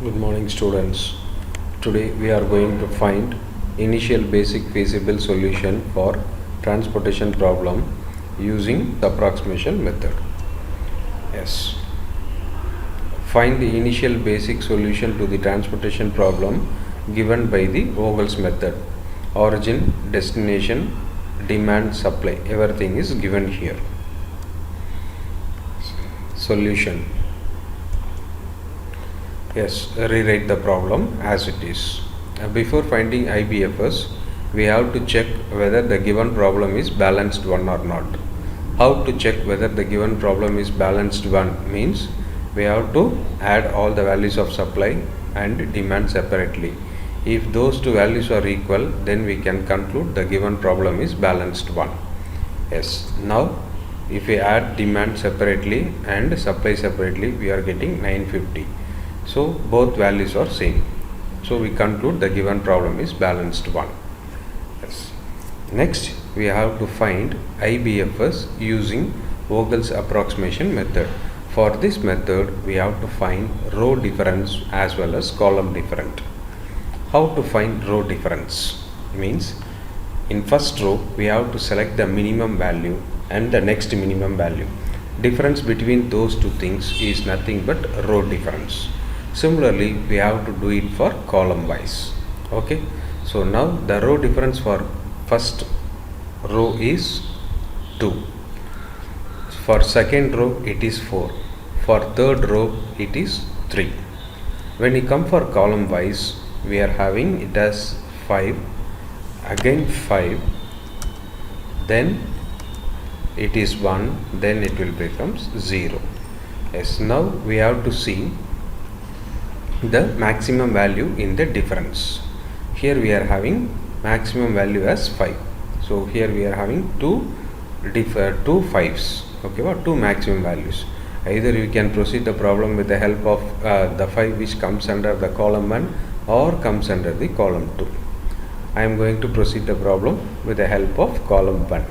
Good morning, students. Today we are going to find initial basic feasible solution for transportation problem using the approximation method. Yes. Find the initial basic solution to the transportation problem given by the Vogel's method. Origin, destination, demand, supply. Everything is given here. Solution. Yes, rewrite the problem as it is. Before finding IBFS, we have to check whether the given problem is balanced one or not. How to check whether the given problem is balanced one means we have to add all the values of supply and demand separately. If those two values are equal, then we can conclude the given problem is balanced one. Yes, now if we add demand separately and supply separately, we are getting 950. So both values are same. So we conclude the given problem is balanced one. Yes. Next we have to find IBFS using Vogel's approximation method. For this method we have to find row difference as well as column difference. How to find row difference? Means in first row we have to select the minimum value and the next minimum value. Difference between those two things is nothing but row difference. Similarly, we have to do it for column wise. Okay. So now the row difference for first row is 2. For second row it is 4. For third row it is 3. When we come for column wise, we are having it as 5, again 5, then it is 1, then it will become 0. Yes, now we have to see the maximum value in the difference. Here we are having maximum value as 5. So here we are having two 5s. Okay, or two maximum values. Either you can proceed the problem with the help of the 5 which comes under the column 1 or comes under the column 2. I am going to proceed the problem with the help of column 1.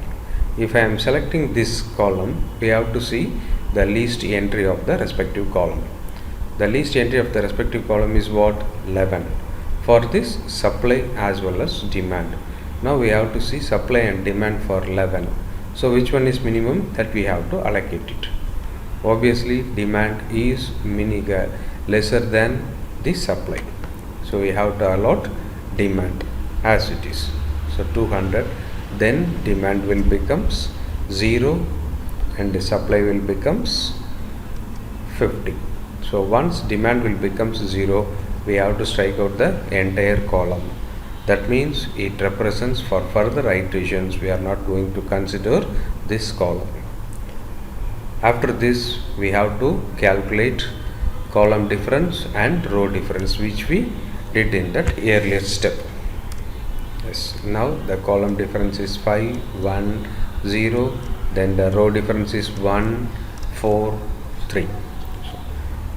If I am selecting this column, we have to see the least entry of the respective column. The least entry of the respective column is what? 11. For this, supply as well as demand. Now we have to see supply and demand for 11. So which one is minimum? That we have to allocate it. Obviously demand is lesser than the supply. So we have to allot demand as it is. So 200. Then demand will becomes 0 and the supply will becomes 50. So once demand will becomes 0, we have to strike out the entire column. That means it represents for further iterations we are not going to consider this column. After this we have to calculate column difference and row difference, which we did in that earlier step. Yes, now the column difference is 5, 1, 0, then the row difference is 1, 4, 3.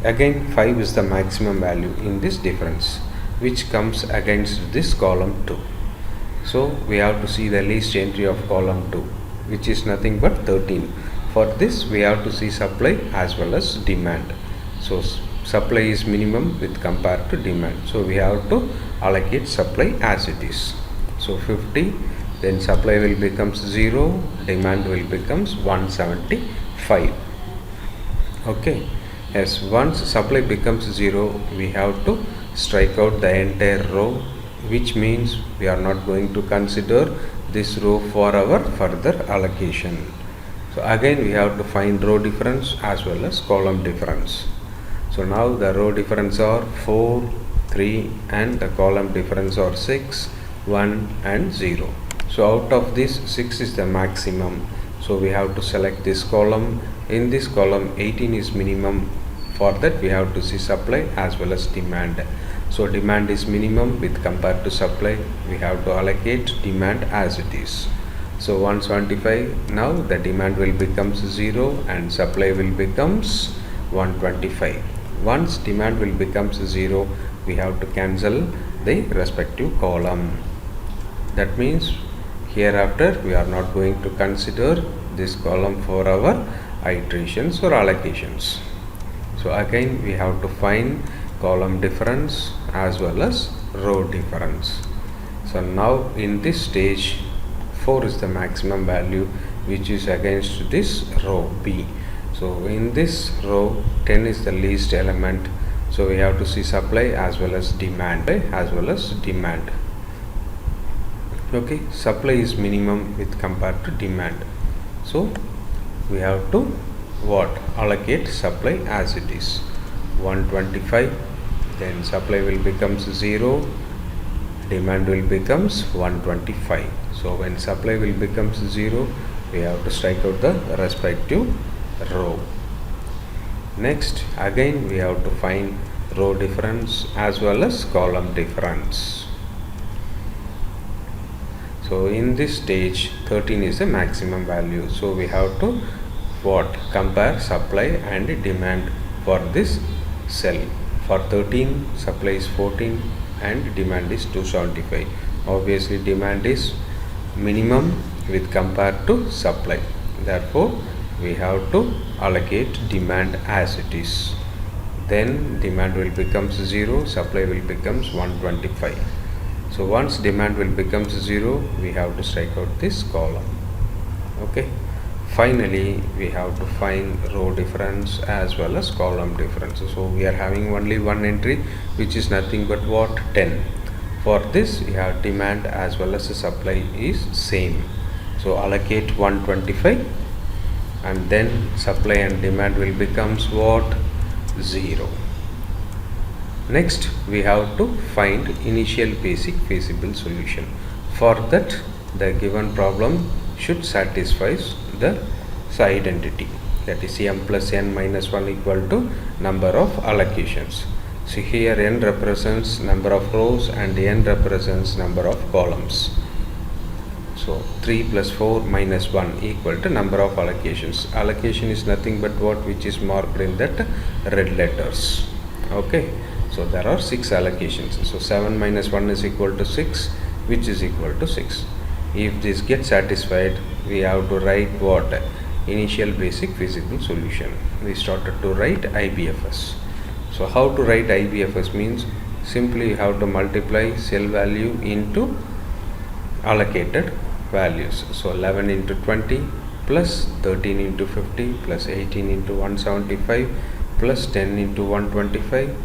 Again 5 is the maximum value in this difference, which comes against this column 2. So we have to see the least entry of column 2, which is nothing but 13. For this we have to see supply as well as demand. So supply is minimum with compared to demand. So we have to allocate supply as it is. So 50, then supply will becomes 0, demand will becomes 175. Okay. Yes, once supply becomes 0, we have to strike out the entire row, which means we are not going to consider this row for our further allocation. So again we have to find row difference as well as column difference. So now the row difference are 4, 3 and the column difference are 6, 1 and 0. So out of this 6 is the maximum. So we have to select this column. In this column 18 is minimum. For that we have to see supply as well as demand. So demand is minimum with compared to supply. We have to allocate demand as it is. So 175, now the demand will becomes 0 and supply will becomes 125. Once demand will becomes 0, we have to cancel the respective column. That means hereafter we are not going to consider this column for our iterations or allocations. So again we have to find column difference as well as row difference. So now in this stage 4 is the maximum value which is against this row B. So in this row 10 is the least element, so we have to see supply as well as demand. Okay, supply is minimum with compared to demand, so we have to allocate supply as it is 125, then supply will becomes 0, demand will becomes 125. So when supply will becomes 0, we have to strike out the respective row. Next again we have to find row difference as well as column difference. So in this stage 13 is the maximum value, so we have to compare supply and demand for this cell. For 13 supply is 14 and demand is 275. Obviously demand is minimum with compared to supply, therefore we have to allocate demand as it is. Then demand will becomes 0, supply will becomes 125. So once demand will becomes 0, we have to strike out this column. Okay, finally we have to find row difference as well as column difference. So we are having only one entry which is nothing but 10. For this we have demand as well as the supply is same, so allocate 125 and then supply and demand will becomes 0. Next we have to find initial basic feasible solution. For that the given problem should satisfy the identity, that is m plus n minus 1 equal to number of allocations. So here n represents number of rows and n represents number of columns. So 3 plus 4 minus 1 equal to number of allocations. Allocation is nothing but which is marked in that red letters. Okay, so there are 6 allocations. So 7 minus 1 is equal to 6, which is equal to 6. If this gets satisfied, we have to write initial basic feasible solution. We started to write IBFS. So how to write IBFS means simply you have to multiply cell value into allocated values. So 11 into 20 plus 13 into 50 plus 18 into 175 plus 10 into 125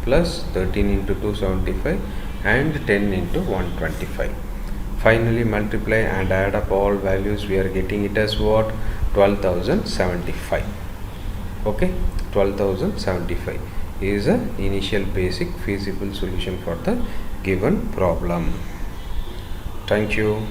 plus 13 into 275 and 10 into 125. Finally multiply and add up all values, we are getting it as 12,075. Okay, 12,075 is a initial basic feasible solution for the given problem. Thank you.